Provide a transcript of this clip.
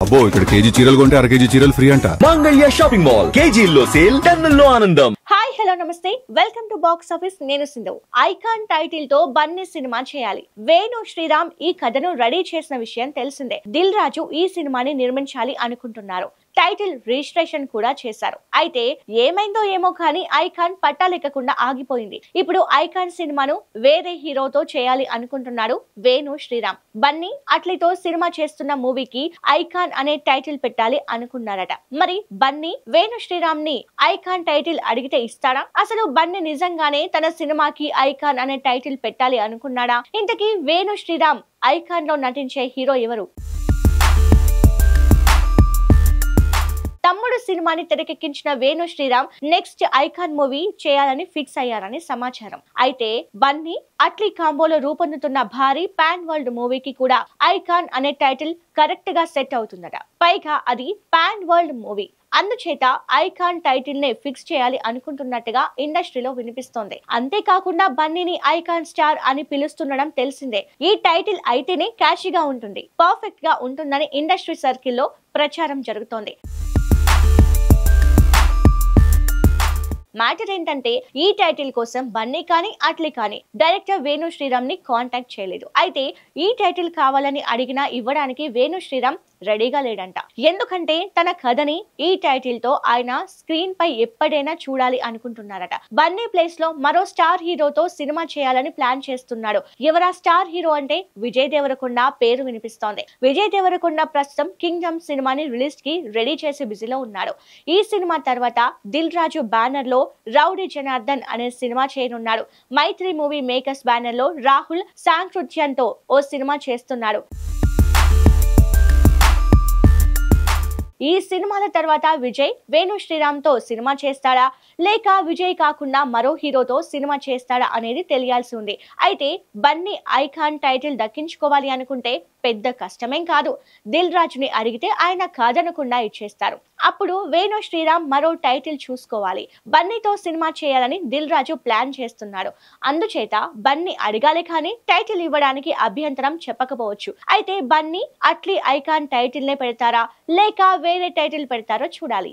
అబ్బో ఇక్కడ కేజీ చీరలు కొంటే అర కేజీ చీరలు ఫ్రీ అంట. మంగళ్య షాపింగ్ మాల్ కేజీల్లో సేల్, టన్నుల్లో ఆనందం. హాయ్ హలో నమస్తే, వెల్కమ్ టు బాక్స్ ఆఫీస్. నేను సింధు. ఐకాన్ టైటిల్ తో బన్నీ సినిమా చేయాలి. వేణు శ్రీరామ్ ఈ కథను రెడీ చేసిన విషయం తెలిసిందే. దిల్ రాజు ఈ సినిమాని నిర్మించాలి అనుకుంటున్నారు. టైటిల్ రిజిస్ట్రేషన్ కూడా చేశారు. అయితే ఏమైందో ఏమో కానీ ఐకాన్ పట్టాలెక్కకుండా ఆగిపోయింది. ఇప్పుడు ఐకాన్ సినిమాను వేరే హీరోతో చేయాలి అనుకుంటున్నాడు వేణు శ్రీరామ్. బన్నీ అట్లీతో సినిమా చేస్తున్న మూవీకి ఐకాన్ అనే టైటిల్ పెట్టాలి అనుకున్నారట. మరి బన్నీ వేణు శ్రీరామ్ ని ఐకాన్ టైటిల్ అడిగితే ఇస్తాడా? అసలు బన్నీ నిజంగానే తన సినిమాకి ఐకాన్ అనే టైటిల్ పెట్టాలి అనుకున్నాడా? ఇంతకీ వేణు శ్రీరామ్ ఐకాన్ లో నటించే హీరో ఎవరు? తమ్ముడు సినిమాని తెరకెక్కించిన Venu Sriram next icon movie చేయాలని ఫిక్స్ అయ్యారని సమాచారం. అయితే బన్నీ అట్లీ కాంబోలో రూపొందుతున్న భారీ పాన్ వరల్డ్ మూవీకి కూడా ఐకాన్ అనే టైటిల్ కరెక్ట్ గా సెట్ అవుతుందట. పైగా అది పాన్ వరల్డ్ మూవీ, అందుచేత ఐకాన్ టైటిల్ నే ఫిక్స్ చేయాలి అనుకుంటున్నట్టుగా ఇండస్ట్రీలో వినిపిస్తోంది. అంతేకాకుండా బన్నీని ఐకాన్ స్టార్ అని పిలుస్తుండడం తెలిసిందే. ఈ టైటిల్ అయితేనే క్యాషీగా ఉంటుంది, పర్ఫెక్ట్ గా ఉంటుందని ఇండస్ట్రీ సర్కిల్లో ప్రచారం జరుగుతోంది. మ్యాటర్ ఏంటంటే ఈ టైటిల్ కోసం బన్నీ కానీ అట్లీ కానీ డైరెక్టర్ వేణు శ్రీరామ్ ని కాంటాక్ట్ చేయలేదు. అయితే ఈ టైటిల్ కావాలని అడిగినా ఇవ్వడానికి వేణు శ్రీరామ్ రెడీగా లేడంట. ఎందుకంటే తన కథని ఈ టైటిల్ తో ఆయన స్క్రీన్ పై ఎప్పుడైనా చూడాలి అనుకుంటున్నారట. బన్నీ ప్లేస్ లో మరో స్టార్ హీరోతో సినిమా చేయాలని ప్లాన్ చేస్తున్నాడు. ఎవరా స్టార్ హీరో అంటే విజయ్ దేవరకొండ పేరు వినిపిస్తోంది. విజయ్ దేవరకొండ ప్రస్తుతం కింగ్డమ్ సినిమాని రిలీజ్ కి రెడీ చేసి బిజీలో ఉన్నాడు. ఈ సినిమా తర్వాత దిల్ రాజు బ్యానర్ లో రౌడీ జనార్దన్ అనే సినిమా చేయనున్నాడు. మైత్రి మూవీ మేకర్స్ బ్యానర్ లో రాహుల్ సాంకృత్యన్ తో ఓ సినిమా చేస్తున్నాడు. ఈ సినిమాల తర్వాత విజయ్ వేణు శ్రీరామ్ తో సినిమా చేస్తాడా లేక విజయ్ కాకుండా మరో హీరోతో సినిమా చేస్తాడా అనేది తెలియాల్సి ఉంది. అయితే బన్నీ ఐకాన్ టైటిల్ దక్కించుకోవాలి అనుకుంటే పెద్ద కష్టమేం కాదు. దిల్ రాజుని అడిగితే ఆయన కాదనకుండా ఇచ్చేస్తారు. అప్పుడు వేణు శ్రీరామ్ మరో టైటిల్ చూసుకోవాలి. బన్నీతో సినిమా చేయాలని దిల్ రాజు ప్లాన్ చేస్తున్నాడు. అందుచేత బన్నీ అడగాలి కానీ టైటిల్ ఇవ్వడానికి అభ్యంతరం చెప్పకపోవచ్చు. అయితే బన్నీ అట్లీ ఐకాన్ టైటిల్ నే పెడతారా లేక వేరే టైటిల్ పెడతారో చూడాలి.